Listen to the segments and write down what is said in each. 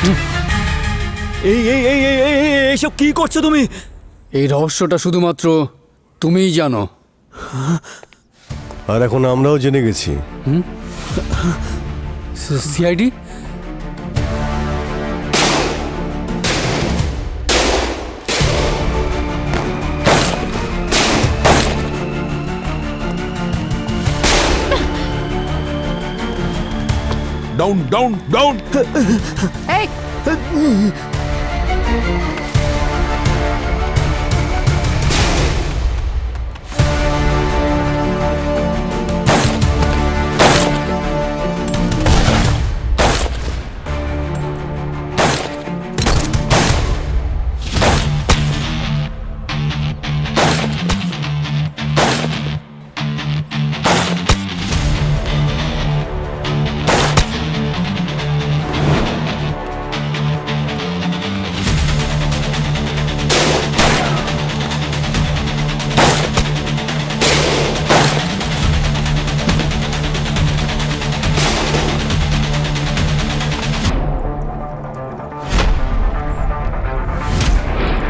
এই এই এই এই এই এই, এইসব কি করছো তুমি? এই রহস্যটা শুধুমাত্র তুমিই জানো। আর এখন আমরাও জেনে গেছি। সিআইডি? Down down down.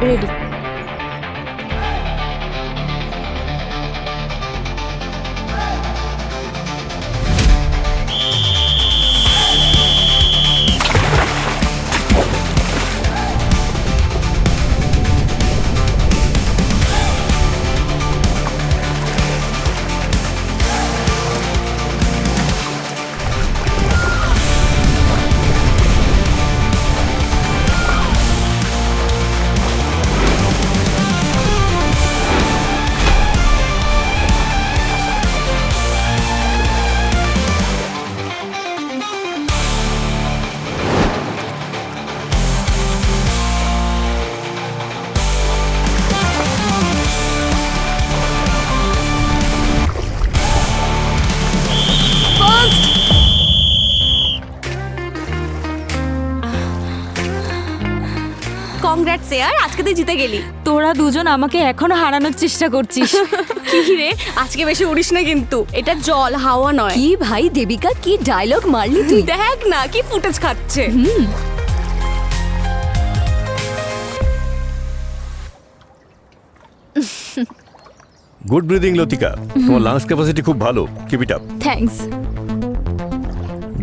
এই রেডি। কংগ্রাটস ইয়ার, আজকে তুই জিতে গেলি। তোরা দুজন আমাকে এখনো হারানোর চেষ্টা করছিস। কি রে, আজকে বেশি উড়িস না কিন্তু, এটা জল হাওয়া নয়। কি ভাই দেবিকা, কি ডায়লগ মারলি তুই! দেখ না কি ফুটেজ খাচ্ছে। গুড ব্রিদিং লতিকা, তোমার লাংস ক্যাপাসিটি খুব ভালো, keep it up. Thanks.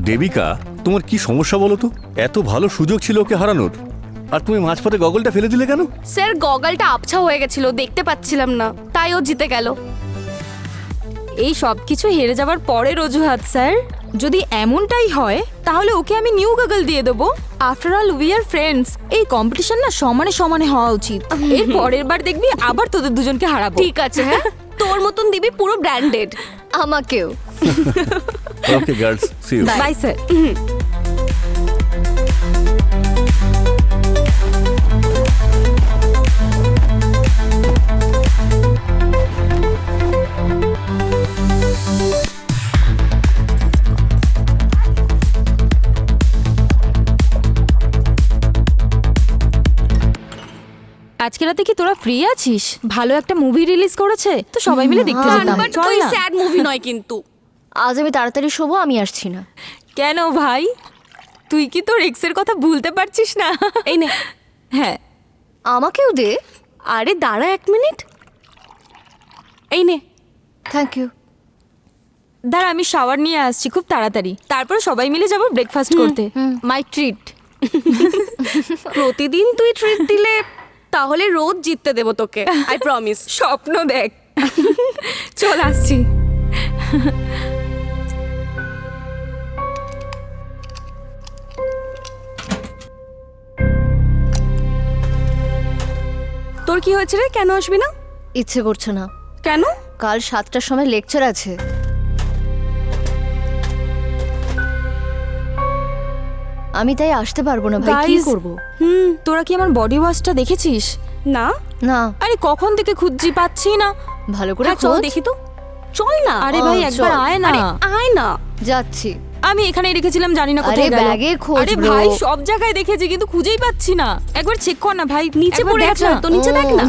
Debika, তোমার কি সমস্যা বলো তো? এত ভালো সুযোগ ছিল ওকে হারানোর, আর তুমি মাঝপথে গগলটা ফেলে দিলে কেন? স্যার গগলটা আবছা হয়ে গেছিল, দেখতে পাচ্ছিলাম না, তাই ও জিতে গেল। এই সব কিছু হেরে যাওয়ার পরের অজুহাত স্যার। যদি এমনটাই হয় তাহলে ওকে আমি নিউ গগল দিয়ে দেবো। After all we are friends. এই কম্পিটিশন না সমানে সমানে হওয়া উচিত। এর পরের বার দেখবি আবার তোদের দুজনকে হারাবো। ঠিক আছে, হ্যাঁ তোর মতন দিবি পুরো ব্র্যান্ডেড। আমাকেও। Okay girls, see you. Bye sir. আজকে রাতে কি তোরা ফ্রি আছিস? ভালো একটা মুভি রিলিজ করেছে তো, সবাই মিলে দেখতে যেতাম। বাট চল ওই না। স্যাড মুভি নয় কিন্তু। আজ আমি তাড়াতাড়ি শোবো, আমি আসছি না। কেন ভাই, তুই কি তোর এক্সের কথা ভুলতে পারছিস না? এই নে। হ্যাঁ, আমাকেও দে। আরে দাঁড়া এক মিনিট, এই নে। Thank you. দাঁড়া আমি শাওয়ার নিয়ে আসছি খুব তাড়াতাড়ি, তারপর সবাই মিলে যাব ব্রেকফাস্ট করতে। মাই ট্রিট। প্রতিদিন তুই ট্রিট দিলে তাহলে রোজ জিততে দেবো তোকে, আই প্রমিস। স্বপ্ন দেখ। চল আসছি। তোর কি হয়েছে রে, কেন আসবি না? ইচ্ছে করছে না। কেন? কাল 7টার সময় লেকচার আছে। আমি তাই আসতে পারবো না ভাই, কি Guys, করব? তোরা কি আমার বডি ওয়াশটা দেখেছিস? না না, আরে কখন থেকে খুঁজছি, পাচ্ছি না। ভালো করে হ্যাঁ, চল খোঁজ। দেখি তো, চল না। আরে ভাই একবার চল। আয় না। আরে আয় না। যাচ্ছি। আমি এখানেই রেখেছিলাম, জানি না আরে কোথায় গেল। ব্যাগে খোঁজ আরে bro। ভাই সব জায়গায় দেখেছি কিন্তু খুঁজেই পাচ্ছি না। একবার চেক কর না ভাই, নিচে একবার পড়ে দেখ আছে না। তো, নিচে দেখ না।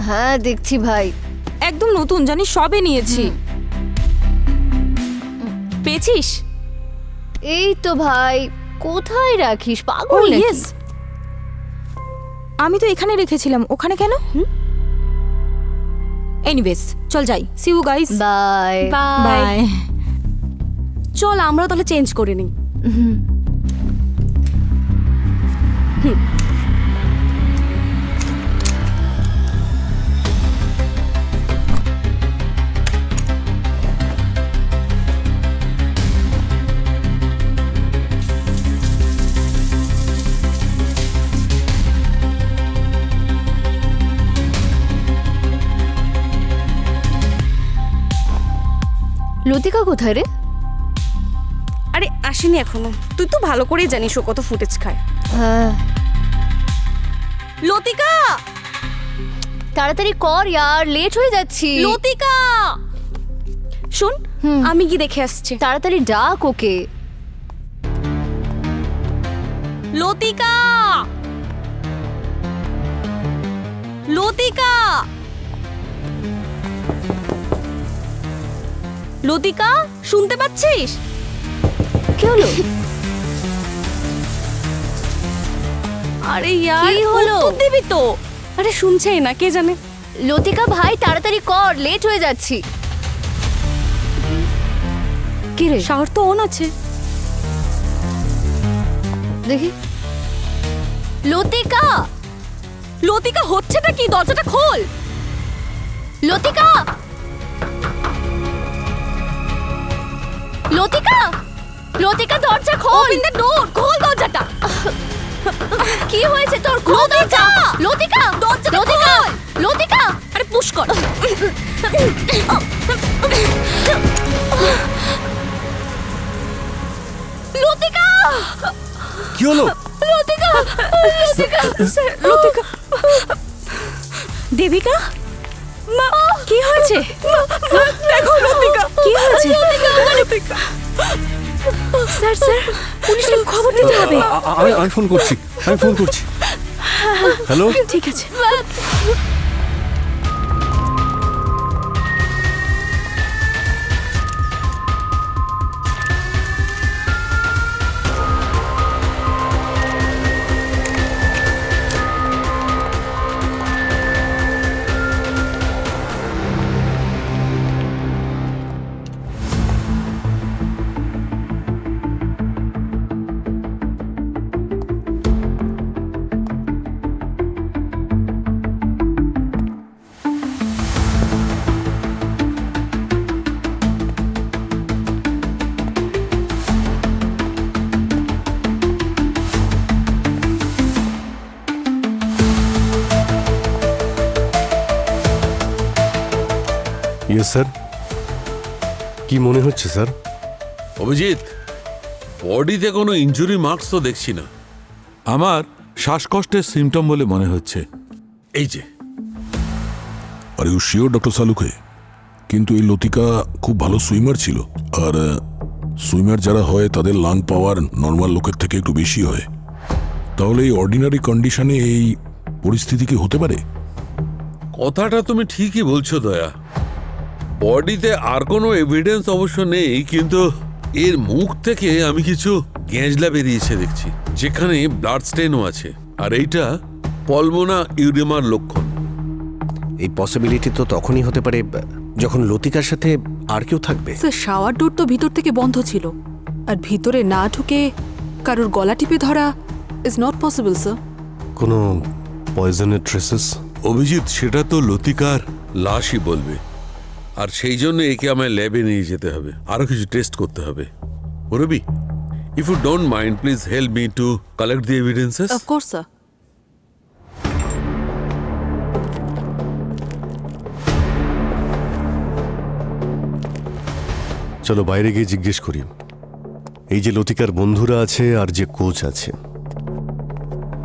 হ্যাঁ দেখছি ভাই। একদম নতুন, জানিস সবে নিয়েছি। পেয়েছিস? এই তো ভাই, কোথায় রাখিস ও পাগল নাকি? ইয়েস, আমি তো এখানে রেখেছিলাম, ওখানে কেন? এনিওয়েজ চল যাই, see you guys, bye. Bye. চল আমরা তাহলে চেঞ্জ করে নিই। লতিকা কোথায় রে? আরে আসেনি এখনো, তুই তো ভালো করেই জানিস ও কত ফুটেজ খায়। হ্যাঁ, লতিকা, তাড়াতাড়ি কর ইয়ার, লেট হয়ে যাচ্ছি। লতিকা শোন, আমি কি দেখে আসছি। তাড়াতাড়ি ডাক ওকে। লতিকা, লতিকা, লতিকা, শুনতে পাচ্ছিস? কি হলো? আরে ইয়ার, কি হলো? উত্তর দিবি তো। আরে শুনছেই না, কে জানে। লতিকা ভাই তাড়াতাড়ি কর, লেট হয়ে যাচ্ছি। কি রে? শাওয়ার তো অন আছে। দেখি। লতিকা, লতিকা, হচ্ছেটা কি? দরজাটা খোল। লতিকা, লতিকা, লতিকা দরজা খোল। ওপেন দ্য ডোর, খোল দরজাটা। কি হয়েছে তোর? খোল দরজা। লতিকা, দরজাটা লতিকা, খোল। লতিকা। আরে পুশ কর। লতিকা, কি হলো? লতিকা, লতিকা। লতিকা, দেবিকা, মা কি হয়েছে? দেখো লতিকা, কি হয়েছে? লতিকা, স্যার স্যার, পুলিশকে খবর দিতে হবে। আমি ফোন করছি, আমি ফোন করছি। হ্যালো, ঠিক আছে। Yes sir. কি মনে হচ্ছে স্যার? অভিজিৎ, বডিতে কোনো ইনজুরি মার্কস তো দেখছি না। আমার শ্বাসকষ্টের সিমটম বলে মনে হচ্ছে। এই যে। আর ইউ শিওর ডক্টর সালুকে? কিন্তু এই লতিকা খুব ভালো সুইমার ছিল, আর সুইমার যারা হয় তাদের লাং পাওয়ার নর্মাল লোকের থেকে একটু বেশি হয়। তাহলে এই অর্ডিনারি কন্ডিশনে এই পরিস্থিতি কি হতে পারে? কথাটা তুমি ঠিকই বলছো দয়া। বডিতে আর কোনো এভিডেন্স অবশ্য নেই, কিন্তু এর মুখ থেকে আমি কিছু গ্যাঁজলা বেরিয়েছে দেখছি, যেখানে ব্লাড স্টেনও আছে। আর এইটা পলমোনা ইউরেমার লক্ষণ। এই পসিবিলিটি তো তখনই হতে পারে যখন লতিকার সাথে আর কেউ থাকবে। স্যার, শাওয়ার ডোর তো ভিতর থেকে বন্ধ ছিল, আর ভিতরে না ঢুকে কারোর গলা টিপে ধরা ইজ নট পসিবল স্যার। কোনো পয়জনের ট্রেসেস? অভিজিৎ, সেটা তো লতিকার লাশই বলবে, আর সেই জন্য একে আমায় ল্যাবে নিয়ে যেতে হবে, আরো কিছু টেস্ট করতে হবে। Rabi, if you don't mind, please help me to collect the evidences. Of course sir. চলো বাইরে গিয়ে জিজ্ঞেস করি। এই যে লতিকার বন্ধুরা আছে আর যে কোচ আছে,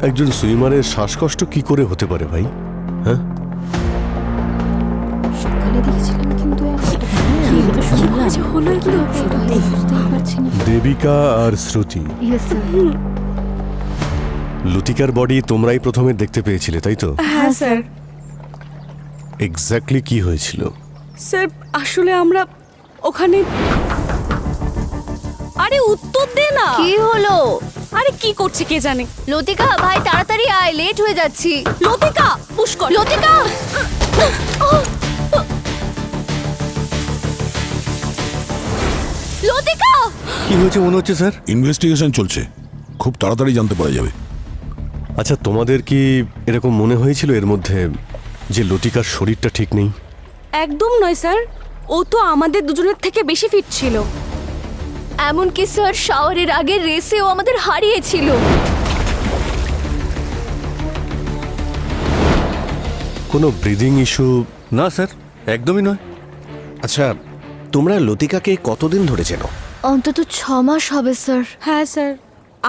একজন সুইমারের শ্বাসকষ্ট কি করে হতে পারে ভাই? হ্যাঁ, সকালে দেখেছিলাম কিন্তু হলো কি বুঝতেই পারছি না। দেবিকা আর শ্রুতি, ইয়েস স্যার। লতিকার বডি তোমরাই প্রথমে দেখতে পেয়েছিলে, তাই তো? হ্যাঁ স্যার। এক্স্যাক্টলি কি হয়েছিল? স্যার আসলে আমরা ওখানে। আরে উত্তর দে না। কি হলো? আরে কি করছে কে জানে। লতিকা ভাই তাড়াতাড়ি আয়, লেট হয়ে যাচ্ছি। লতিকা পুষ্কর, লতিকা লতিকা কি হয়েছে মনে হচ্ছে স্যার? ইনভেস্টিগেশন চলছে, খুব তাড়াতাড়ি জানতে পারা যাবে। আচ্ছা, তোমাদের কি এরকম মনে হয়েছিল এর মধ্যে যে লতিকার শরীরটা ঠিক নেই? একদম নয় স্যার, ও তো আমাদের দুজনের থেকে বেশি ফিট ছিল। এমনকি স্যার শাওয়ারের আগে রেসেও আমাদের হারিয়েছিল। কোনো ব্রিদিং ইস্যু? না স্যার, একদমই নয়। আচ্ছা, তোমরা লতিকাকে কতদিন ধরে চেনো? অন্তত 6 মাস হবে স্যার। হ্যাঁ স্যার,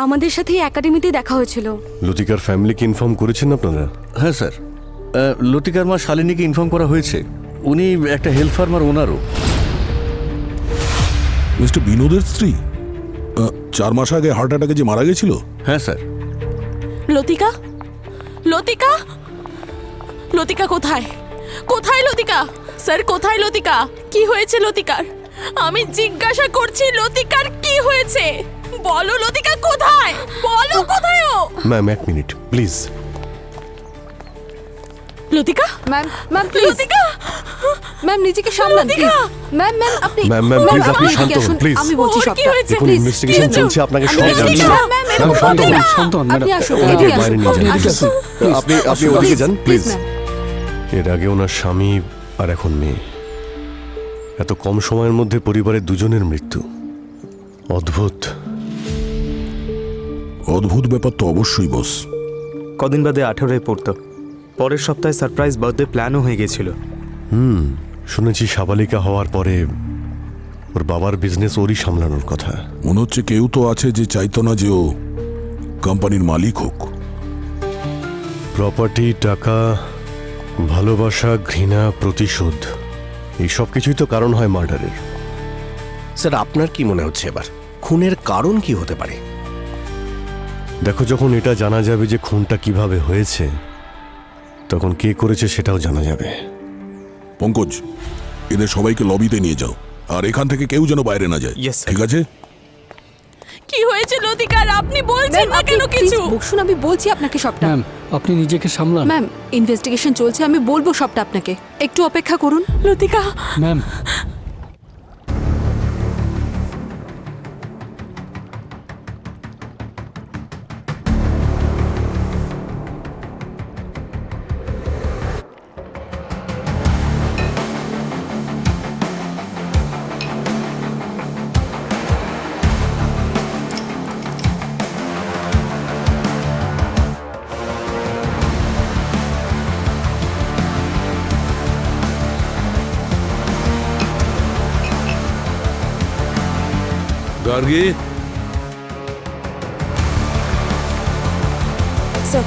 আমাদের সাথে একাডেমিতে দেখা হয়েছিল। লতিকার ফ্যামিলিকে ইনফর্ম করেছেন আপনারা? হ্যাঁ স্যার, লতিকার মা শালিনীকে ইনফর্ম করা হয়েছে। উনি একটা হেলথ ফার্মার ওনারও। মিস্টার বিনোদের স্ত্রী 4 মাস আগে হার্ট অ্যাটাকে যে মারা গেছিল? হ্যাঁ স্যার। লতিকা, লতিকা, লতিকা কোথায়? কোথায় লতিকা? স্যার কোথায় লতিকা? কি হয়েছে লতিকার? আমি জিজ্ঞাসা করছি লতিকার কি হয়েছে? বলো লতিকা কোথায়? বলো কোথায় ও? Ma'am, 1 minute please. Latika, ma'am please, Latika, ma'am নিজেকে সামলান প্লিজ। ম্যাম আপনি ম্যাম, প্লিজ আপনি শান্ত হন প্লিজ। আমি বলছি ওর কি সবটা। হয়েছে? দেখুন, ইনভেস্টিগেশন চলছে, আপনাকে সব জানতে হবে। ম্যাম শান্ত হন, শান্ত হন আপনি ম্যাডাম। আসুন, ওনাকে এদিকে আসুন, বাইরে নিয়ে যান। এদিকে আসুন। আপনি ওদিকে যান প্লিজ। ম্যাম। এর আগে ওনার স্বামী আর এখন মেয়ে, এত কম সময়ের মধ্যে পরিবারের দুজনের মৃত্যু, অদ্ভুত। অদ্ভুত ব্যাপার তো অবশ্যই বস। কদিন বাদে 18 পড়তো। পরের সপ্তাহে সারপ্রাইজ বার্থডে প্ল্যানও হয়ে গেছিল। শুনেছি সাবালিকা হওয়ার পরে ওর বাবার বিজনেস ওরই সামলানোর কথা। মনে হচ্ছে কেউ তো আছে যে চাইতো না যে ও কোম্পানির মালিক হোক। প্রপার্টি, টাকা, ভালোবাসা, ঘৃণা, প্রতিশোধ, এই সব কিছুই তো কারণ হয় মার্ডারের। স্যার, আপনার কি মনে হচ্ছে এবার খুনের কারণ কি হতে পারে? দেখো, যখন এটা জানা যাবে যে খুনটা কিভাবে হয়েছে, তখন কে করেছে সেটাও জানা যাবে। পঙ্কজ, এদের সবাইকে লবিতে নিয়ে যাও, আর এখান থেকে কেউ যেন বাইরে না যায়। Yes, sir. ঠিক আছে? কি হয়েছে লতিকার? আপনি বলছেন না কেন কিছু? বসুন, আমি বলছি আপনাকে সবটা। ম্যাম আপনি নিজেকে সামলান। ম্যাম ইনভেস্টিগেশন চলছে, আমি বলবো সবটা আপনাকে, একটু অপেক্ষা করুন। Latika, ma'am Gargi, sir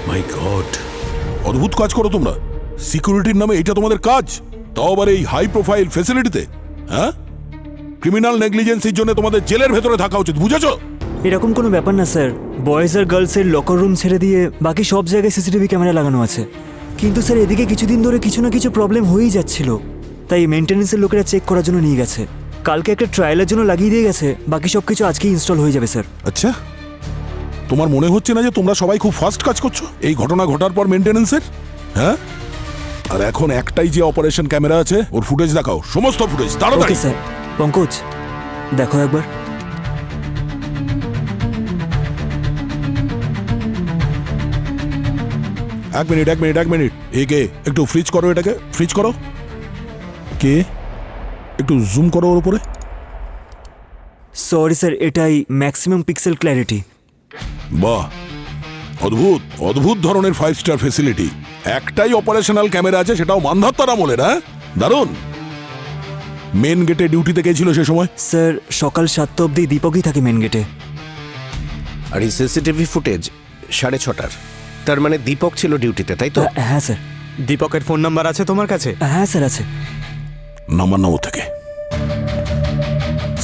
my god, অদ্ভুত কাজ করো তোমরা। সিকিউরিটির নামে এটা তোমাদের কাজ, তাও আবার এই হাই প্রোফাইল ফ্যাসিলিটিতে। হ্যাঁ, ক্রিমিনাল নেগলিজেন্সির জন্য তোমাদের জেলের ভেতরে থাকা উচিত, বুঝেছো? এরকম কোনো ব্যাপার না স্যার। বয়েজ আর গার্লসের লকার রুম ছেড়ে দিয়ে বাকি সব জায়গায় সিসিটিভি ক্যামেরা লাগানো আছে। কিন্তু স্যার, এদিকে কিছুদিন ধরে কিছু না কিছু প্রবলেম হয়েই যাচ্ছিল, তাই মেনটেন্যান্সের লোকেরা চেক করার জন্য নিয়ে গেছে। কালকে একটা ট্রায়ালের জন্য লাগিয়ে দিয়ে গেছে, বাকি সব কিছু আজকেই ইনস্টল হয়ে যাবে স্যার। আচ্ছা, তোমার মনে হচ্ছে না যে তোমরা সবাই খুব ফাস্ট কাজ করছো এই ঘটনা ঘটার পর মেনটেনেন্সের? হ্যাঁ, আর এখন একটাই যে অপারেশন ক্যামেরা আছে, ওর ফুটেজ দেখাও, সমস্ত ফুটেজ তাড়াতাড়ি। Okay sir. পঙ্কজ, দেখো একবার। এক মিনিট একে একটু ফ্রিজ করো, এটাকে ফ্রিজ করো। কে? একটু জুম করো ওর উপরে। সরি স্যার, এটাই ম্যাক্সিমাম পিক্সেল ক্ল্যারিটি। বাহ, অদ্ভুত অদ্ভুত ধরনের 5 স্টার ফেসিলিটি। একটাই অপারেশনাল ক্যামেরা আছে, সেটাও মান্ধাত্তার আমলের। হ্যাঁ, দারুণ। মেন গেটে ডিউটিতে গেছিল সে সময়? স্যার সকাল 7টা অবধি দীপকই থাকে মেন গেটে। আর এই সিসিটিভি ফুটেজ 6:30টার, তার মানে দীপক ছিল ডিউটিতে, তাই তো? হ্যাঁ স্যার। দীপকের ফোন নাম্বার আছে তোমার কাছে? হ্যাঁ স্যার আছে। নাম্বার নাও থেকে।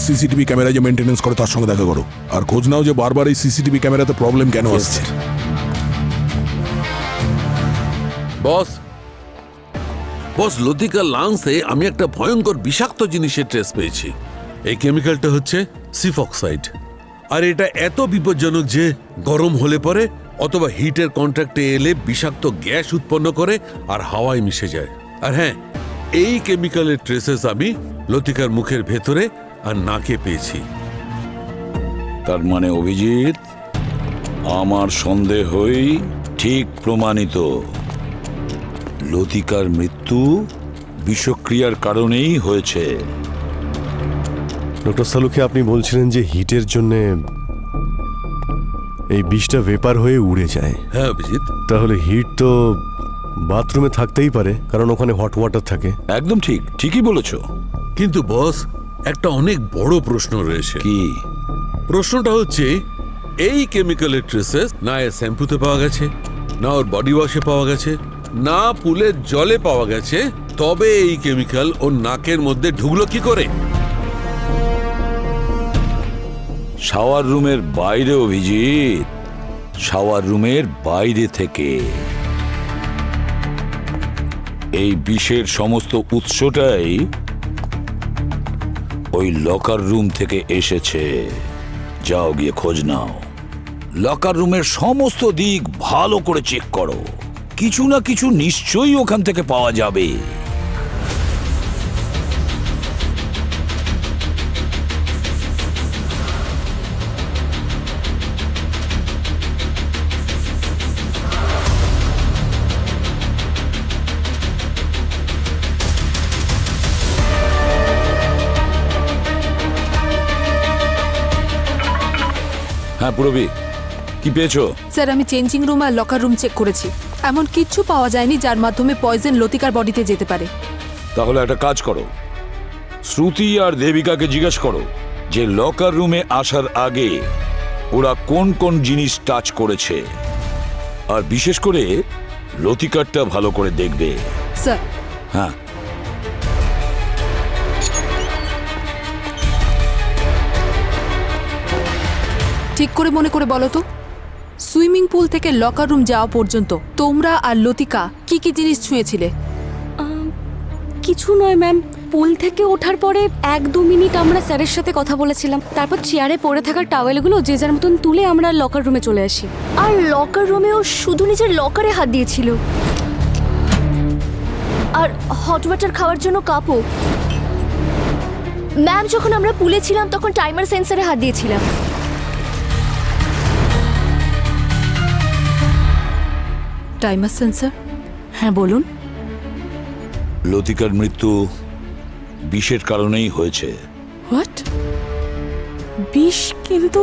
সিসিটিভি ক্যামেরা যে মেনটেনেন্স করে তার সঙ্গে দেখা করো, আর খোঁজ নাও যে বারবার এই সিসিটিভি ক্যামেরাতে প্রবলেম কেন আসছে। বস বস, লতিকার লাংসে আমি একটা ভয়ঙ্কর বিষাক্ত জিনিসের ট্রেস পেয়েছি। এই কেমিক্যালটা হচ্ছে সিফক্সাইড, আর এটা এত বিপজ্জনক যে গরম হলে পরে অথবা হিটের কন্ট্যাক্টে এলে বিষাক্ত গ্যাস উৎপন্ন করে আর হাওয়ায় মিশে যায়। আর হ্যাঁ, এই কেমিক্যালের ট্রেসেস আমি লতিকার মুখের ভেতরে আর নাকে পেয়েছি। তার মানে অভিজিৎ, আমার সন্দেহই ঠিক প্রমাণিত। লতিকার মৃত্যু বিষক্রিয়ার কারণেই হয়েছে। ডক্টর সালুকে, আপনি বলছিলেন যে হিটের জন্য এই বিষটা ভেপার হয়ে উড়ে যায়। হ্যাঁ অভিজিৎ। তাহলে হিট তো বাথরুমে থাকতেই পারে, কারণ ওখানে হট ওয়াটার থাকে। একদম ঠিক, ঠিকই বলেছ। কিন্তু বস, একটা অনেক বড় প্রশ্ন রয়েছে। কি প্রশ্নটা হচ্ছে, এই কেমিক্যালের ট্রেসেস না এর শ্যাম্পুতে পাওয়া গেছে, না ওর বডি ওয়াশে পাওয়া গেছে, না পুলের জলে পাওয়া গেছে, তবে এই কেমিক্যাল ওর নাকের মধ্যে ঢুকলো কি করে? শাওয়ার রুমের বাইরে অভিজিৎ, শাওয়ার রুমের বাইরে থেকে। এই বিষের সমস্ত উৎসটাই ওই লকার রুম থেকে এসেছে। যাও গিয়ে খোঁজ নাও, লকার রুমের সমস্ত দিক ভালো করে চেক করো, কিছু না কিছু নিশ্চয়ই ওখান থেকে পাওয়া যাবে। হ্যাঁ পুরবি, কি পেয়েছো? স্যার, আমি চেঞ্জিং রুম আর লকার রুম চেক করেছি, এমন কিচ্ছু পাওয়া যায়নি যার মাধ্যমে পয়জন লতিকার বডিতে যেতে পারে। তাহলে একটা কাজ করো, শ্রুতি আর দেবিকাকে জিজ্ঞেস করো যে লকার রুমে আসার আগে ওরা কোন কোন জিনিস টাচ করেছে, আর বিশেষ করে লতিকারটা ভালো করে দেখবে। স্যার। হ্যাঁ, ঠিক করে মনে করে বলো তো, সুইমিং পুল থেকে লকার রুম যাওয়া পর্যন্ত তোমরা আর লতিকা কি কি জিনিস ছুঁয়েছিলে? কিছু নয় ম্যাম, পুল থেকে ওঠার পরে 1-2 মিনিট আমরা স্যারের সাথে কথা বলেছিলাম, তারপর চেয়ারে পড়ে থাকা টাওয়েলগুলো যে যার মতন তুলে আমরা লকার রুমে চলে আসি। আর লকার রুমেও শুধু নিজের লকারে হাত দিয়েছিল, আর হট ওয়াটার খাওয়ার জন্য কাপও। ম্যাম, যখন আমরা পুলে ছিলাম তখন টাইমার সেন্সারে হাত দিয়েছিলাম। Timer sensor? হ্যাঁ বলুন। লতিকার মৃত্যু বিষের কারণেই হয়েছে। হোয়াট? বিষ? কিন্তু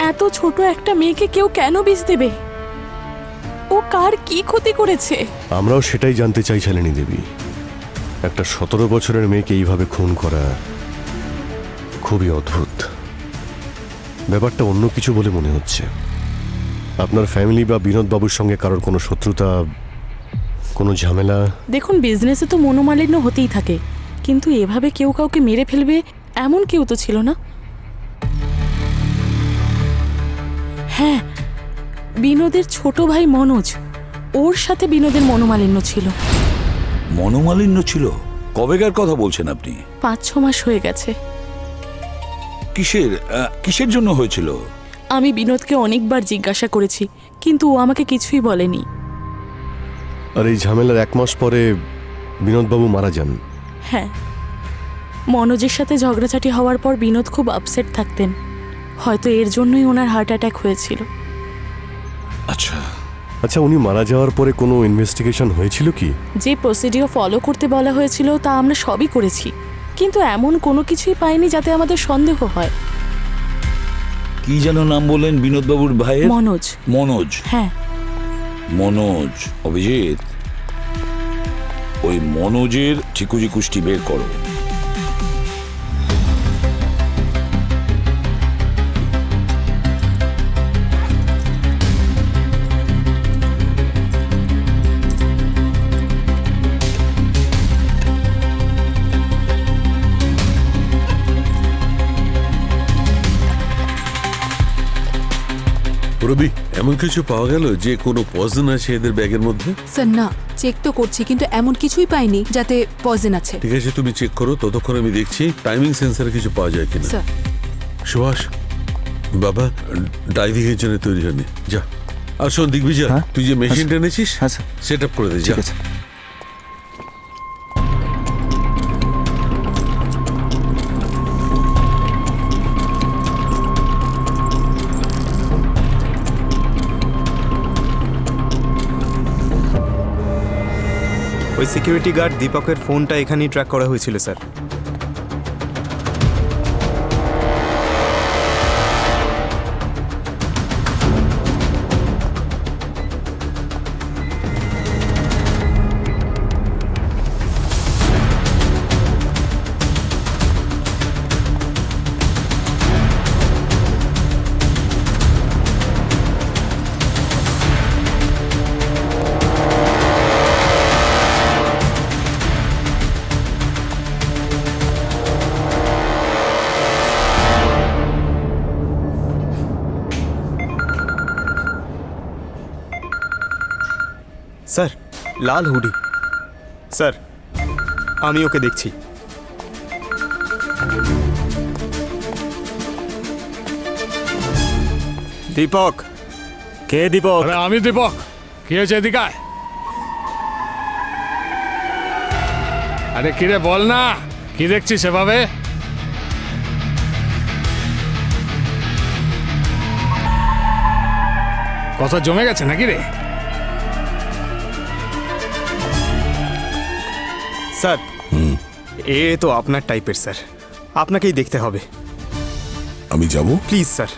এত ছোট একটা মেয়েকে কেউ কেন বিষ দেবে? ও কার কি ক্ষতি করেছে? আমরাও সেটাই জানতে চাই শালিনী দেবী। একটা 17 বছরের মেয়েকে এইভাবে খুন করা খুবই অদ্ভুত। ব্যাপারটা অন্য কিছু বলে মনে হচ্ছে। আপনার ফ্যামিলি বা বিনোদ বাবুর সঙ্গে কারোর কোনো শত্রুতা, কোনো ঝামেলা? দেখুন, বিজনেসে তো মনোমালিন্য হতেই থাকে, কিন্তু এভাবে কেউ কাউকে মেরে ফেলবে এমন কেউ তো ছিল না। হ্যাঁ, বিনোদের ছোট ভাই মনোজ, ওর সাথে বিনোদের মনোমালিন্য ছিল। মনোমালিন্য ছিল? কবেকার কথা বলছেন আপনি? 5-6 মাস হয়ে গেছে। কিসের জন্য হয়েছিল? আমি বিনোদকে অনেকবার জিজ্ঞাসা করেছি, কিন্তু ও আমাকে কিছুই বলেনি। আর এই ঝামেলার 1 মাস পরে বিনোদবাবু মারা যান। হ্যাঁ, মনোজের সাথে ঝগড়াঝাটি হওয়ার পর বিনোদ খুব আপসেট থাকতেন, হয়তো এর জন্যই ওনার হার্ট অ্যাটাক হয়েছিল। আচ্ছা। আচ্ছা, উনি মারা যাওয়ার পরে কোনো ইনভেস্টিগেশন হয়েছিল কি? যে প্রসিডিওর ফলো করতে বলা হয়েছিল তা আমরা সবই করেছি, কিন্তু এমন কোনো কিছুই পাইনি যাতে আমাদের সন্দেহ হয়। কি যেন নাম বললেন বিনোদবাবুর ভাইয়ের? মনোজ। মনোজ? হ্যাঁ। মনোজ। অভিজিৎ, ওই মনোজের চিকুজি কুষ্টি বের করো। রবি, এমন কিছু পাওয়া গেল যে কোনো পয়জন আছে এদের ব্যাগের মধ্যে? স্যার না, চেক তো করছি কিন্তু এমন কিছুই পাইনি যাতে পয়জন আছে। ঠিক আছে, তুমি চেক করো, ততক্ষণ আমি দেখছি টাইমিং সেন্সারে কিছু পাওয়া যায় কিনা। স্যার। সুভাষ বাবা, ডাইভিং এর জন্য তৈরি হয়নি, যা। আর শোন দিগ্বিজয়, তুই যে মেশিনটা এনেছিস সেট আপ করে দে, যা। ওই সিকিউরিটি গার্ড দীপকের ফোনটা এখানেই ট্র্যাক করা হয়েছিল স্যার। স্যার, লাল হুডি। স্যার, আমি ওকে দেখছি। দীপক। কে দীপক? আমি দীপক। কি হয়েছে এদিকে? আরে কিরে বল না, কি দেখছিস সেভাবে? কথা জমে গেছে নাকি রে? স্যার, এ তো আপনার টাইপের স্যার, আপনাকেই দেখতে হবে। আমি যাব? Please sir.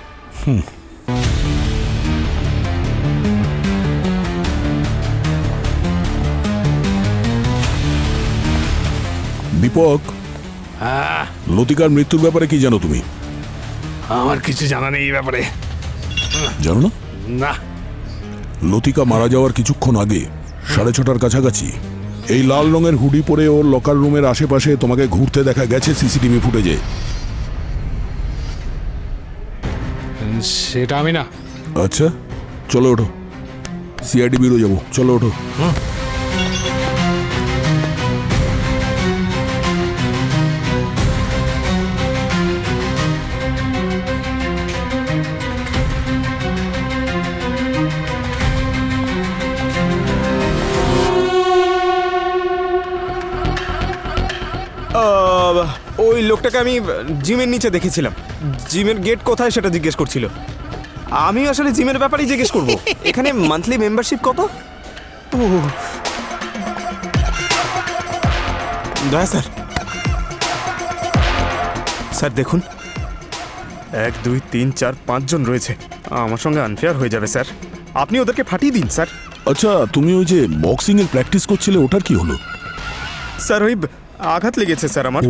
দীপক, লতিকার মৃত্যুর ব্যাপারে কি জানো তুমি? আমার কিছু জানা নেই এই ব্যাপারে। জানো না? না। লতিকা মারা যাওয়ার কিছুক্ষণ আগে 6:30টার কাছাকাছি এই লাল রঙের হুডি পরে ওর লকার রুমের আশেপাশে তোমাকে ঘুরতে দেখা গেছে সিসিটিভি ফুটেজে। সেটা আমি না। আচ্ছা, চলো ওঠো, সিআইডি ব্যুরো যাবো, চলো ওঠো। ওই লোকটাকে আমি জিমের নিচে দেখেছিলাম। জিমের গেট কোথায় সেটা জিজ্ঞেস করছিল। আমি আসলে জিমের ব্যাপারেই জিজ্ঞেস করব। এখানে মান্থলি মেম্বারশিপ কত? দয়া স্যার। স্যার দেখুন, 1 2 3 4 5 জন রয়েছে। আমার সঙ্গে আনফেয়ার হয়ে যাবে স্যার, আপনি ওদেরকে ফাটিয়ে দিন স্যার। আচ্ছা, তুমি ওই যে বক্সিং এর প্র্যাকটিস করছিলে ওটার কি হলো? স্যার ওই আঘাত লেগেছে স্যার, আমার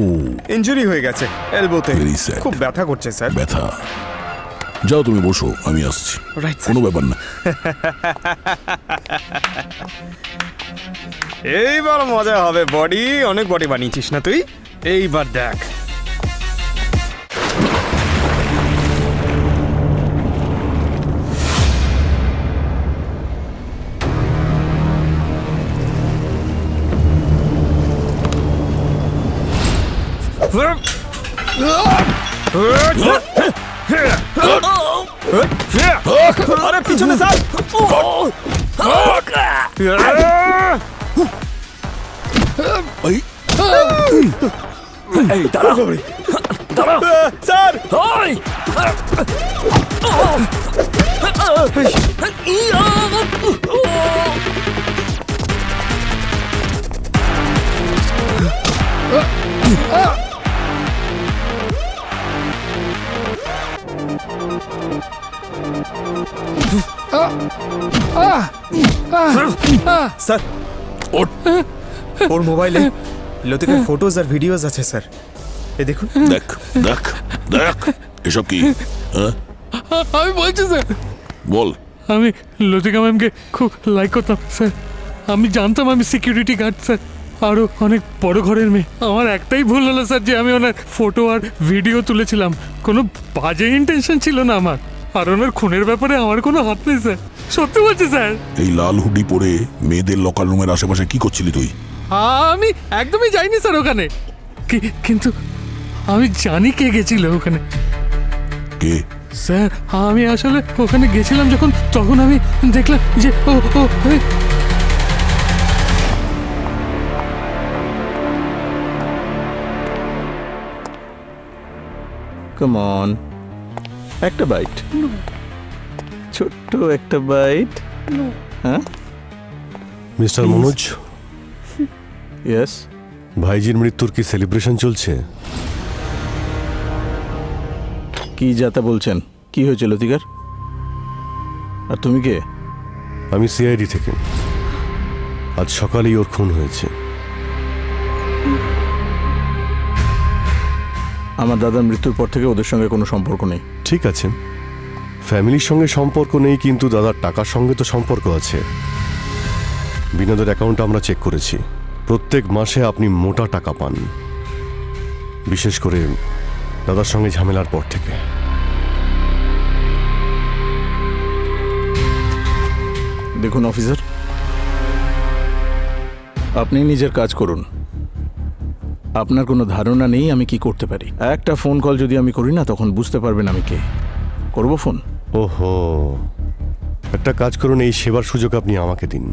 ইনজুরি হয়ে গেছে এলবোতে, খুব ব্যথা করছে স্যার। ব্যথা? যাও তুমি বসো, আমি আসছি। কোনো ব্যাপার না। এইবার মজা হবে। বডি, অনেক বডি বানিয়েছিস না তুই, এইবার দেখ। আরে পিছনে স্যার। এই দাঁড়াও, দাঁড়াও স্যার। স্যার ওর মোবাইলে লতিকার ফটোজ আর ভিডিওস আছে স্যার, এ দেখুন। দেখ দেখ দেখ এসব কি? হ্যাঁ? আমি বলছি স্যার, বল। আমি লতিকা ম্যামকে খুব লাইক করতাম স্যার। আমি জানতাম আমি সিকিউরিটি গার্ড স্যার, আরও অনেক বড় ঘরের মেয়ে। আমার একটাই ভুল হলো স্যার যে আমি ওনার ফটো আর ভিডিও তুলেছিলাম। কোনো বাজে ইন্টেনশন ছিল না আমার, আর ওনার খুনের ব্যাপারে আমার কোনো হাত নেই স্যার, সত্যি বলছি স্যার। এই লাল হুডি পরে মেয়েদের লকার রুমের আশেপাশে কি করছিলি তুই? আমি একদমই যাইনি স্যার ওখানে, কিন্তু আমি জানি কে গেছিল ওখানে। কে? স্যার আমি আসলে ওখানে গেছিলাম যখন, তখন আমি দেখলাম যে ও ও এই, কাম অন, একটা বাইট, ছোট্ট একটা বাইট। হ্যাঁ মিস্টার মনোজ, ইয়েস। ভাইজির মৃত্যুর কি সেলিব্রেশন চলছে? কি যাতা বলছেন? কি হয়েছে লতিকার? আর তুমি কে? আমি সিআইডি থেকে। আজ সকালেই ওর খুন হয়েছে। আমার দাদার মৃত্যুর পর থেকে ওদের সঙ্গে কোনো সম্পর্ক নেই। ঠিক আছে, ফ্যামিলির সঙ্গে সম্পর্ক নেই, কিন্তু দাদার টাকার সঙ্গে তো সম্পর্ক আছে। বিনোদের অ্যাকাউন্ট আমরা চেক করেছি, প্রত্যেক মাসে আপনি মোটা টাকা পান, বিশেষ করে দাদার সঙ্গে ঝামেলার পর থেকে। দেখুন অফিসার, আপনি নিজের কাজ করুন। আপনার কোনো ধারণা নেই আমি কি করতে পারি। একটা ফোন কল যদি আমি করি না, তখন বুঝতে পারবেন আমি কে। করব ফোন? ওহো, একটা কাজ করুন, এই সেবার সুযোগ আপনি আমাকে দিন।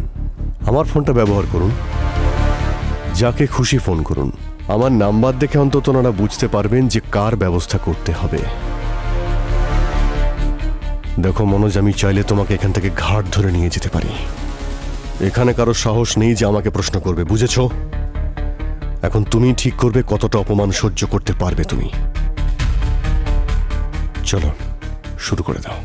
আমার ফোনটা ব্যবহার করুন, যাকে খুশি ফোন করুন। আমার নাম্বার দেখে অন্তত ওনারা বুঝতে পারবেন যে কার ব্যবস্থা করতে হবে। দেখো মনোজ, আমি চাইলে তোমাকে এখান থেকে ঘাট ধরে নিয়ে যেতে পারি। এখানে কারো সাহস নেই যে আমাকে প্রশ্ন করবে, বুঝেছো? এখন তুমি ঠিক করবে কতটা অপমান সহ্য করতে পারবে তুমি। চলো শুরু করে দাও।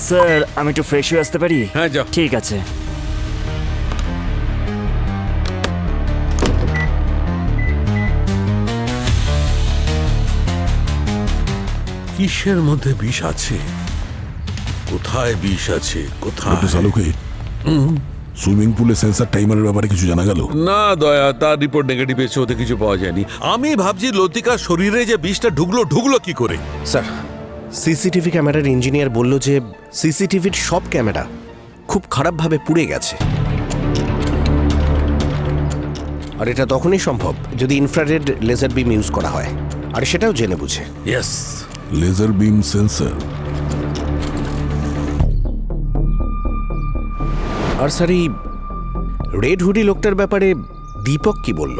স্যার আমি একটু ফ্রেশ হয়ে আসতে পারি? হ্যাঁ যাও। ঠিক আছে। কিসের মধ্যে বিষ আছে? কোথায় বিষ আছে? কোথায়? ডক্টর সালুকে, সুইমিং পুলে সেন্সার টাইমারের ব্যাপারে কিছু জানা গেল? না দয়া, তার রিপোর্ট নেগেটিভ এসে, ওতে কিছু পাওয়া যায়নি। আমি ভাবছি লতিকার শরীরে যে বিষটা ঢুকলো কি করে। স্যার, সিসিটিভি ক্যামেরার ইঞ্জিনিয়ার বলল যে সিসিটিভির সব ক্যামেরা খুব খারাপভাবে পুড়ে গেছে। আর এটা তখনই সম্ভব যদি ইনফ্রারেড লেজার বিম ইউজ করা হয়, আর সেটাও জেনে বুঝে। Yes, laser beam sensor. আর স্যার, এই রেড হুডি লোকটার ব্যাপারে দীপক কি বলল?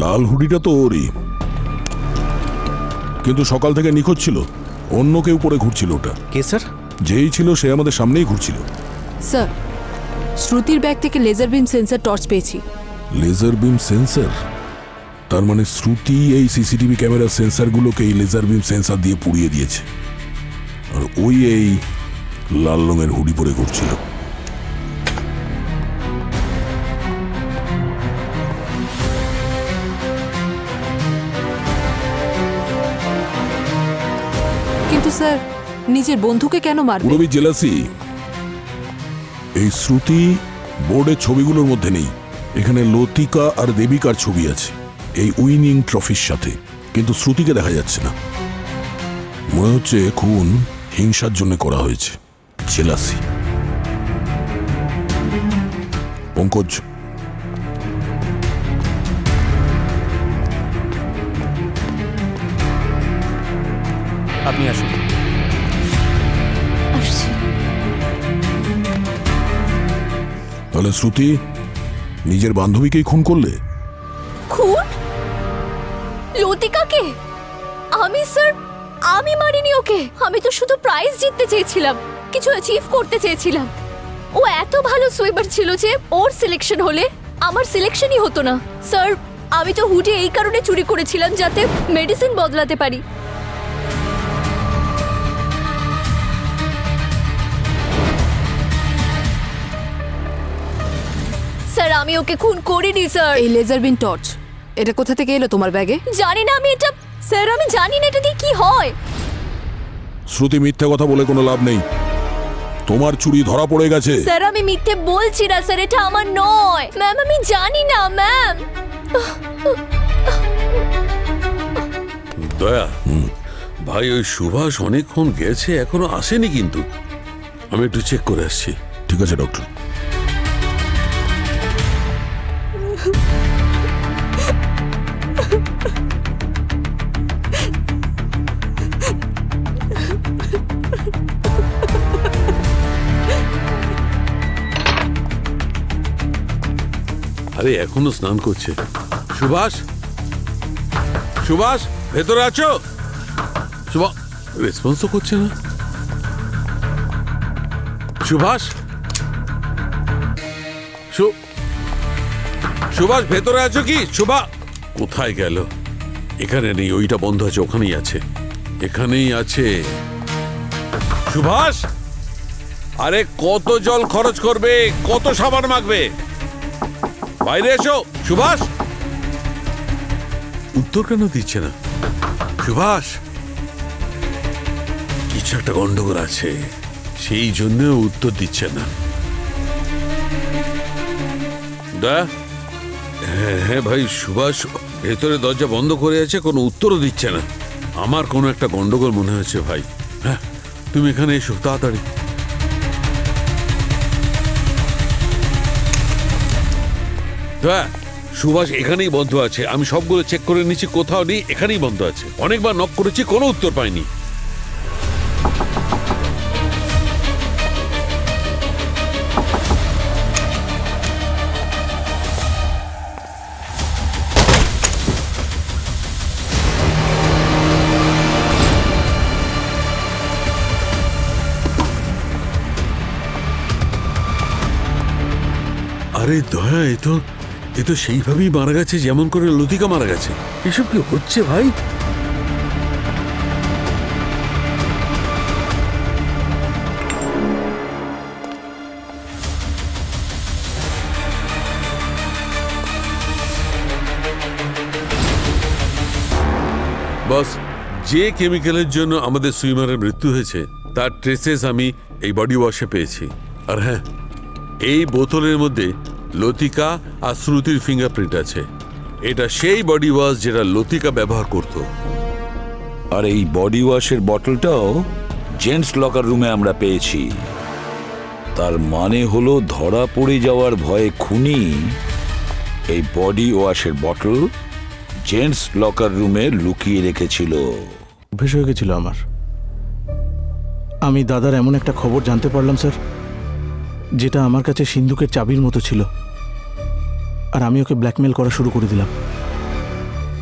লাল হুডিটা তো ওরই, কিন্তু সকাল থেকে নিখোঁজ ছিল। অন্য কেউ পরে ঘুরছিল ওটা। কে স্যার? যেই ছিল সে আমাদের সামনেই ঘুরছিল। স্যার, শ্রুতির ব্যাগ থেকে লেজার বিম সেন্সর টর্চ পেয়েছি। Laser beam sensor? তার মানে শ্রুতি এই সিসিটিভি ক্যামেরার সেন্সারগুলোকে এই লেজার বিম সেন্সার দিয়ে পুড়িয়ে দিয়েছে, আর ওই এই লাল রঙের হুডি পরে ঘুরছিল। কিন্তু স্যার, নিজের বন্ধুকে কেন মারবে? পুরবি জেলাসি। এই শ্রুতি বোর্ডের ছবিগুলোর মধ্যে নেই। এখানে লতিকা আর দেবিকার ছবি আছে এই উইনিং ট্রফির সাথে, কিন্তু শ্রুতিকে দেখা যাচ্ছে না। মনে হচ্ছে খুন হিংসার জন্য করা হয়েছে। জেলাসি। পঙ্কজ, আপনি আসুন। আসছি। তাহলে শ্রুতি নিজের বান্ধবীকেই খুন করলে? খুন? লতিকাকে? স্যার আমি মারিনি ওকে। আমি তো শুধু প্রাইজ জিততে চেয়েছিলাম, কিছু অ্যাচিভ করতে চেয়েছিলাম। ও এত ভালো সুইমার ছিল যে ওর সিলেকশন হলে আমার সিলেকশনই হতো না। স্যার আমি তো হুডি এই কারণে চুরি করেছিলাম যাতে মেডিসিন বদলাতে পারি। স্যার আমি ওকে খুন করিনি স্যার। এই লেজার বিন টর্চ এটা কোথা থেকে এলো তোমার ব্যাগে? জানি না আমি এটা, স্যার আমি জানি না এটা দিয়ে কি হয়। শ্রুতি, মিথ্যে কথা বলে কোনো লাভ নেই। তোমার চুরি ধরা পড়ে গেছে। স্যার আমি মিথ্যে বলছি না স্যার, এটা আমার নয়। ম্যাম আমি জানি না ম্যাম। দয়া, ভাই ওই সুভাষ অনেকক্ষণ গেছে, এখনো আসেনি কিন্তু। আমি একটু চেক করে আসছি। ঠিক আছে ডক্টর। আরে এখনো স্নান করছে। সুভাষ, সুভাষ ভেতরে আছো? সুভাষ রেসপন্স তো করছে না। সুভাষ, সুভাষ ভেতরে আছো কি? সুভাষ কোথায় গেল? এখানে নেই, ওইটা বন্ধ আছে, ওখানেই আছে, এখানেই আছে। সুভাষ, আরে কত জল খরচ করবে, কত সাবান মাখবে? বাইরে এসো সুভাষ। উত্তর কেন দিচ্ছে না? সুভাষ কিছু একটা গন্ডগোল আছে, সেই জন্য উত্তর দিচ্ছে না। দয়া, হ্যাঁ ভাই সুভাষ ভেতরে দরজা বন্ধ করে আছে, কোনো উত্তরও দিচ্ছে না। আমার কোনো একটা গন্ডগোল মনে হচ্ছে ভাই। হ্যাঁ তুমি এখানে এসো তাড়াতাড়ি। দয়া, সুভাষ এখানেই বন্ধ আছে, আমি সবগুলো চেক করে নিচ্ছি, কোথাও নেই, এখানেই বন্ধ আছে। অনেকবার নক করেছি, কোনো উত্তর পাইনি। আরে দয়া, এ তো সেইভাবেই মারা গেছে যেমন করে লতিকা মারা গেছে। এসব কি হচ্ছে ভাই? বস, যে কেমিক্যালের জন্য আমাদের সুইমারের মৃত্যু হয়েছে তার ট্রেসেস আমি এই বডি ওয়াশে পেয়েছি। আর হ্যাঁ, এই বোতলের মধ্যে লতিকা আর শ্রুতির ফিঙ্গারপ্রিন্ট আছে। এটা সেই বডি ওয়াশ যেটা লতিকা ব্যবহার করত। আর এই বডি ওয়াশের বটলটাও জেন্টস লকার রুমে আমরা পেয়েছি। তার মানে হলো ধরা পড়ে যাওয়ার ভয়ে খুনি এই বডি ওয়াশের বটল জেন্টস লকার রুমে লুকিয়ে রেখেছিল। অভ্যেস হয়ে গেছিল আমার। আমি দাদার এমন একটা খবর জানতে পারলাম স্যার, যেটা আমার কাছে সিন্ধুকের চাবির মতো ছিল। আর আমি ওকে ব্ল্যাকমেল করা শুরু করে দিলাম।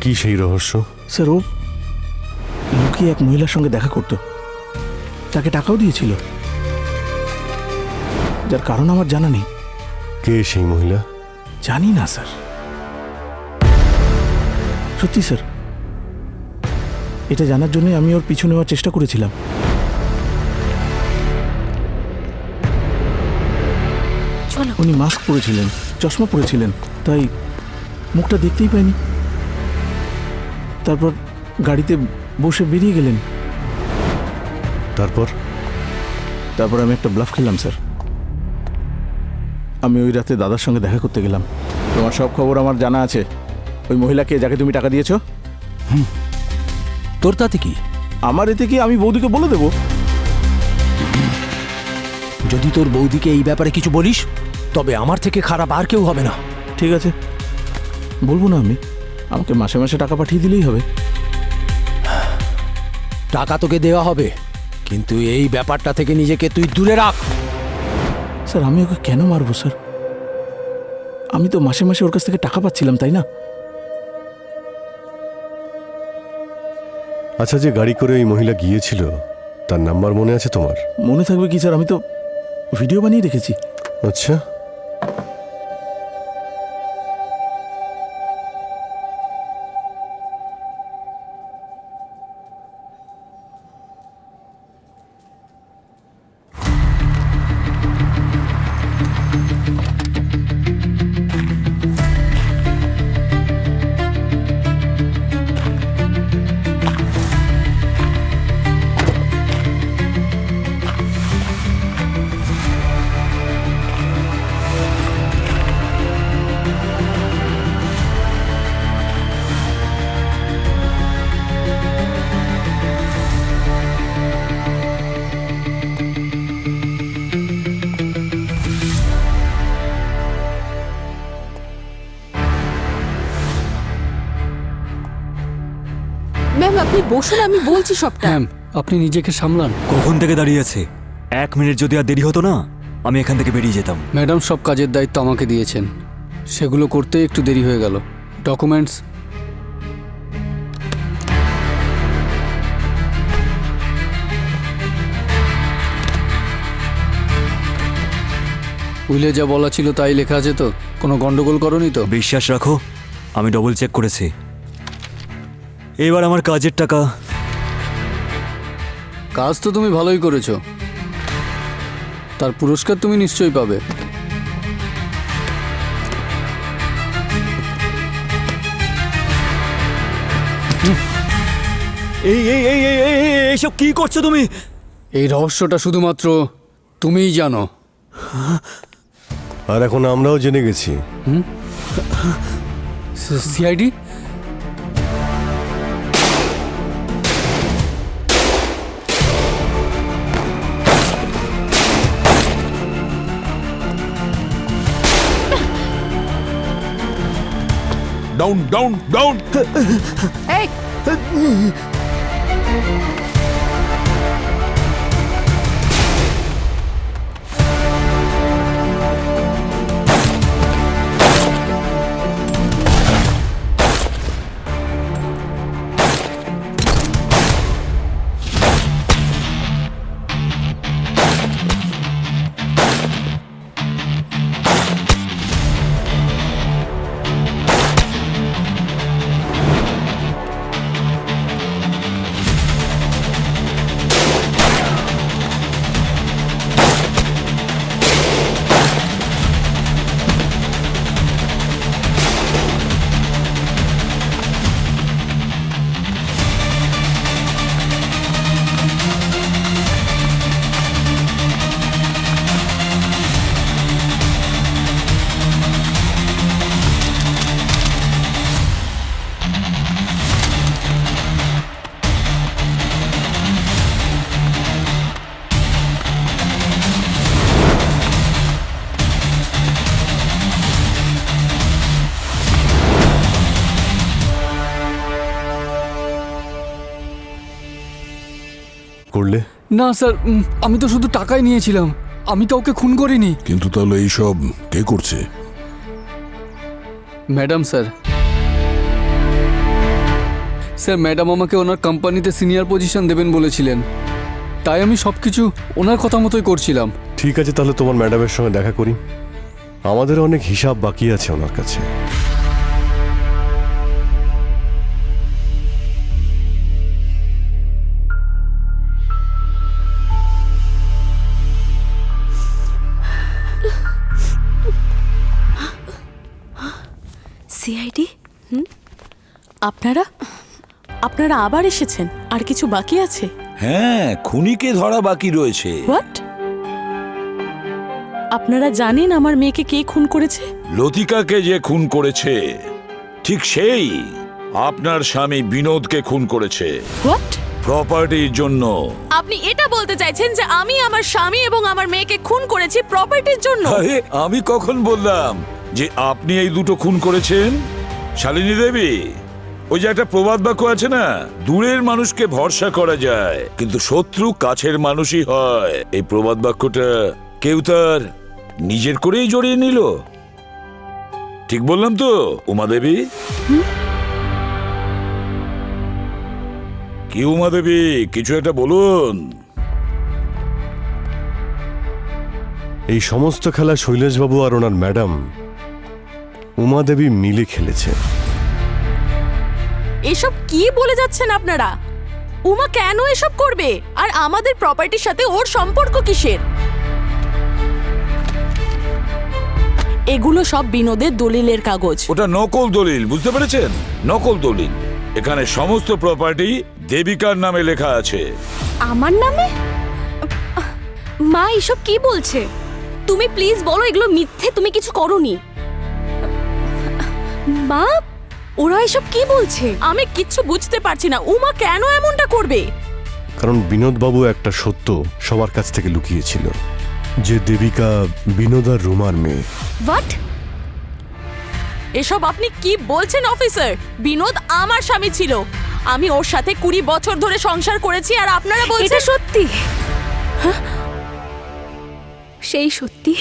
কি সেই রহস্য? স্যার ও লুকিয়ে এক মহিলার সঙ্গে দেখা করত, তাকে টাকাও দিয়েছিল, যার কারণ আমার জানা নেই। কে সেই মহিলা? জানি না স্যার, সত্যি স্যার। এটা জানার জন্যই আমি ওর পিছু নেওয়ার চেষ্টা করেছিলাম। উনি মাস্ক পরেছিলেন, চশমা পরেছিলেন, তাই মুখটা দেখতেই পাইনি। তারপর গাড়িতে বসে বেরিয়ে গেলেন। তারপর আমি একটা ব্লাফ খেললাম স্যার। আমি ওই রাতে দাদার সঙ্গে দেখা করতে গেলাম। তোমার সব খবর আমার জানা আছে। ওই মহিলাকে যাকে তুমি টাকা দিয়েছ। তোর তাতে কি? আমার এতে কি? আমি বৌদিকে বলে দেবো। যদি তোর বৌদিকে এই ব্যাপারে কিছু বলিস তবে আমার থেকে খারাপ আর কেউ হবে না। ঠিক আছে, বলবো না আমি। আমাকে মাসে মাসে টাকা পাঠিয়ে দিলেই হবে। টাকা তোকে দেওয়া হবে, কিন্তু এই ব্যাপারটা থেকে নিজেকে তুই দূরে রাখ। স্যার আমি ওকে কেন মারবো স্যার? আমি তো মাসে মাসে ওর কাছ থেকে টাকা পাচ্ছিলাম, তাই না? আচ্ছা, যে গাড়ি করে ওই মহিলা গিয়েছিল তার নাম্বার মনে আছে তোমার? মনে থাকবে কি স্যার, আমি তো ভিডিও বানিয়ে রেখেছি। আচ্ছা, ম্যাম আপনি বসুন, আমি বলছি সবটা। ম্যাম আপনি নিজেকে সামলান। কখন থেকে দাঁড়িয়ে আছে? 1 মিনিট যদি আর দেরি হতো না, আমি এখান থেকে বেরিয়ে যেতাম। ম্যাডাম সব কাজের দায়িত্ব আমাকে দিয়েছেন, সেগুলো করতে একটু দেরি হয়ে গেল। ডকুমেন্টস উইলে যা বলা ছিল তাই লেখা আছে তো? কোনো গন্ডগোল করনি তো? বিশ্বাস রাখো, আমি ডবল চেক করেছি। এবার আমার কাজের টাকা। কাজ তো তুমি ভালোই করেছো, তার পুরস্কার তুমি নিশ্চয়ই পাবে। এইসব কি করছো তুমি? এই রহস্যটা শুধুমাত্র তুমিই জানো। আর এখন আমরাও জেনে গেছি। সিআইডি? Down down down. এই করলে? না স্যার, আমি তো শুধু টাকাই নিয়েছিলাম, আমি কাউকে খুন করিনি। কিন্তু তাহলে এইসব কে করছে? ম্যাডাম স্যার, স্যার ম্যাডাম আমাকে ওনার কোম্পানিতে সিনিয়র পজিশন দেবেন বলেছিলেন, তাই আমি সব কিছু ওনার কথা মতোই করছিলাম। ঠিক আছে, তাহলে তোমার ম্যাডামের সঙ্গে দেখা করি। আমাদের অনেক হিসাব বাকি আছে ওনার কাছে। সিআইডি? আপনারা আপনারা আবার এসেছেন? আর কিছু বাকি আছে? হ্যাঁ, খুনিকে ধরা বাকি রয়েছে। হোয়াট? আপনারা জানেন আমার মেয়েকে কে খুন করেছে? লতিকাকে যে খুন করেছে ঠিক সেই আপনার স্বামী বিনোদকে খুন করেছে। হোয়াট? প্রপার্টির জন্য। আপনি এটা বলতে চাইছেন যে আমি আমার স্বামী এবং আমার মেয়েকে খুন করেছি প্রপার্টির জন্য? আরে আমি কখন বললাম যে আপনি এই দুটো খুন করেছেন? শালিনী দেবী, ওই যে একটা প্রবাদ বাক্য আছে না, দূরের মানুষকে ভরসা করা যায় কিন্তু শত্রু কাছের মানুষই হয়। এই প্রবাদ বাক্যটা কেউ তার নিজের করেই জড়িয়ে নিল। ঠিক বললাম তো উমা দেবী? কি উমা দেবী, কিছু একটা বলুন। এই সমস্ত খেলা শৈলেশবাবু আর ওনার ম্যাডাম উমা দেবী মিলে খেলেছে। এসব কি বলে যাচ্ছেন আপনারা? উমা কেন এসব করবে? আর আমাদের প্রপার্টির সাথে ওর সম্পর্ক কিসের? এগুলো সব বিনোদের দলিলের কাগজ। ওটা নকল দলিল, বুঝতে পেরেছেন? নকল দলিল। এখানে সমস্ত প্রপার্টি দেবিকার নামে লেখা আছে। আমার নামে? মা এসব কি বলছে? তুমি প্লিজ বলো এগুলো মিথ্যে, তুমি কিছু করোনি। মা ওরা এসব কি বলছে? আমি কিচ্ছু বুঝতে পারছি না, উমা কেন এমনটা করবে? কারণ বিনোদবাবু একটা সত্য সবার কাছ থেকে লুকিয়েছিল, যে দেবিকা বিনোদ আর রুমার মেয়ে। হোয়াট? এসব আপনি কি বলছেন অফিসার? বিনোদ আমার স্বামী ছিল, আমি ওর সাথে 20 বছর ধরে সংসার করেছি, আর আপনারা বলছেন এটা সত্যি? সেই সত্যি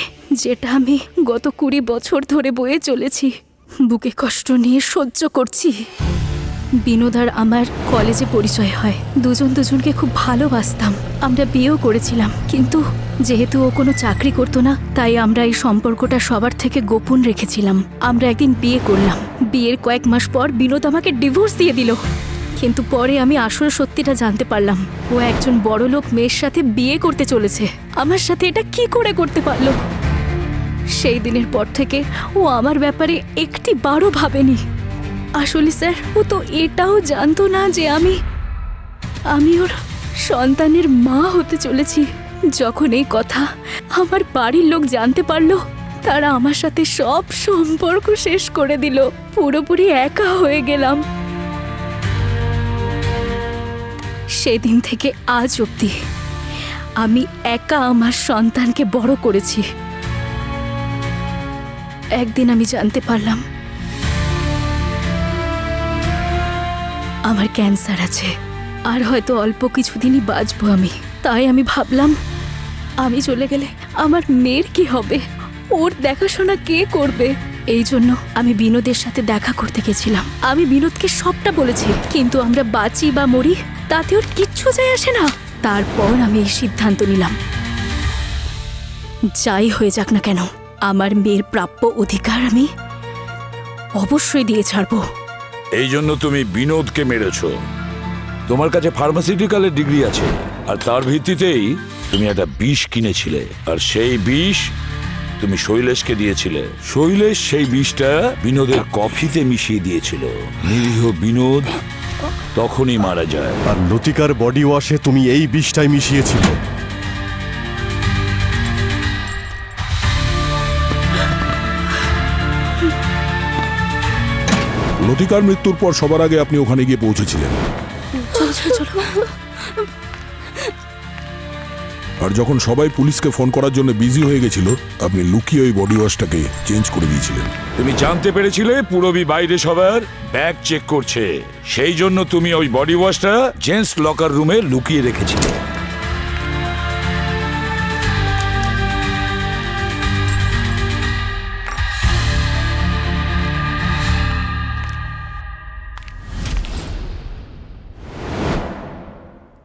যেটা আমি গত 20 বছর ধরে বয়ে চলেছি, বুকে কষ্ট নিয়ে সহ্য করছি। বিনোদ আর আমার কলেজে পরিচয় হয়, দুজন দুজনকে খুব ভালোবাসতাম, আমরা বিয়েও করেছিলাম। কিন্তু যেহেতু ও কোনো চাকরি করতো না, তাই আমরা এই সম্পর্কটা সবার থেকে গোপন রেখেছিলাম। আমরা একদিন বিয়ে করলাম, বিয়ের কয়েক মাস পর বিনোদ আমাকে ডিভোর্স দিয়ে দিল। কিন্তু পরে আমি আসল সত্যিটা জানতে পারলাম, ও একজন বড়লোক মেয়ের সাথে বিয়ে করতে চলেছে। আমার সাথে এটা কি করে করতে পারলো? সেই দিনের পর থেকে ও আমার ব্যাপারে একটি বারও ভাবেনি। আসলে স্যার, ও তো এটাও জানতো না যে আমি ওর সন্তানের মা হতে চলেছি। যখন এই কথা আমার বাড়ির লোক জানতে পারলো, তারা আমার সাথে সব সম্পর্ক শেষ করে দিল। পুরোপুরি একা হয়ে গেলাম। সেদিন থেকে আজ অবধি আমি একা আমার সন্তানকে বড় করেছি। একদিন আমি জানতে পারলাম আমার ক্যান্সার আছে, আর হয়তো অল্প কিছুদিনই বাঁচবো আমি। তাই আমি ভাবলাম, আমি চলে গেলে আমার মেয়ের কি হবে, ওর দেখাশোনা কে করবে? এই জন্য আমি বিনোদের সাথে দেখা করতে গেছিলাম। আমি বিনোদকে সবটা বলেছি, কিন্তু আমরা বাঁচি বা মরি তাতে ওর কিচ্ছু যায় আসে না। তারপর আমি এই সিদ্ধান্ত নিলাম, যাই হয়ে যাক না কেন, আমার মেয়ের প্রাপ্য অধিকার আমি অবশ্যই দিয়ে ছাড়বো। এই জন্য তুমি বিনোদকে মেরেছ। তোমার কাছে ফার্মাসিউটিক্যালের ডিগ্রি আছে, আর তার ভিত্তিতেই তুমি একটা বিষ কিনেছিলে, আর সেই বিষ তুমি শৈলেশকে দিয়েছিলে। শৈলেশ সেই বিষটা বিনোদের কফিতে মিশিয়ে দিয়েছিল। নিরীহ বিনোদ তখনই মারা যায়। আর লতিকার বডি ওয়াশে তুমি এই বিষটাই মিশিয়েছিলে। লতিকার মৃত্যুর পর সবার আগে আপনি ওখানে গিয়ে পৌঁছেছিলেন, চলো চলো চলো। আর যখন সবাই পুলিশকে ফোন করার জন্য বিজি হয়ে গেছিল, আপনি লুকিয়ে ওই বডি ওয়াশটাকে চেঞ্জ করে দিয়েছিলেন। তুমি জানতে পেরেছিলে পুরবী বাইরে সবার ব্যাগ চেক করছে, সেই জন্য তুমি ওই বডি ওয়াশটা জেন্টস লকার রুমে লুকিয়ে রেখেছিলে।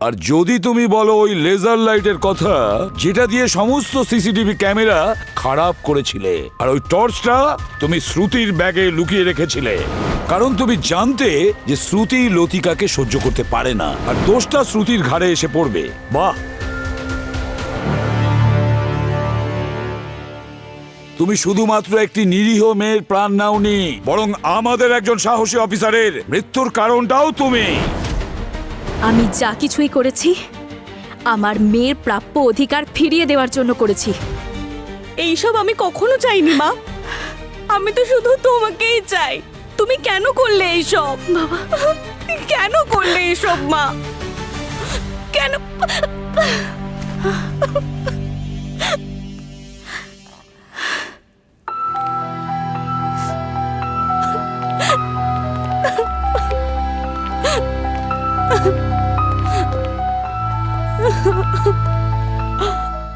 আর যদি তুমি বলো ওই লেজার লাইটের কথা, যেটা দিয়ে সমস্ত সিসিটিভি ক্যামেরা খারাপ করেছিলে, আর ওই টর্চটা তুমি শ্রুতির ব্যাগে লুকিয়ে রেখেছিলে, কারণ তুমি জানতে যে শ্রুতি লতিকাকে সহ্য করতে পারে না, আর দোষটা শ্রুতির ঘাড়ে এসে পড়বে। বাহ, তুমি শুধুমাত্র একটি নিরীহ মেয়ের প্রাণ নাওনি, বরং আমাদের একজন সাহসী অফিসারের মৃত্যুর কারণটাও তুমি। আমি যা কিছুই করেছি আমার মেয়ের প্রাপ্য অধিকার ফিরিয়ে দেওয়ার জন্য করেছি। এইসব আমি কখনো চাইনি মা, আমি তো শুধু তোমাকেই চাই। তুমি কেন করলে এইসব বাবা? কেন করলে এইসব মা? কেন?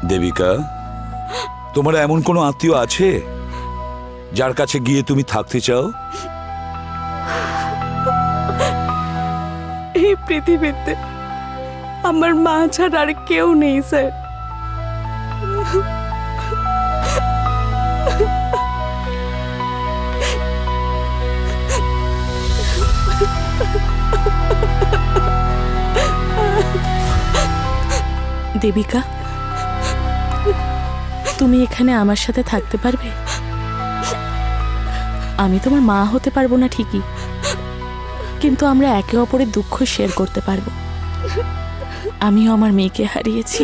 দেবিকা, তোমার এমন কোনো আত্মীয় আছে যার কাছে গিয়ে তুমি থাকতে চাও? এই পৃথিবীতে আমার মা ছাড়া আর কেউ নেই স্যার। দেবিকা, তুমি এখানে আমার সাথে থাকতে পারবে? আমি তোমার মা হতে পারবো না ঠিকই, কিন্তু আমরা একে অপরের দুঃখ শেয়ার করতে পারবো। আমিও আমার মেয়েকে হারিয়েছি।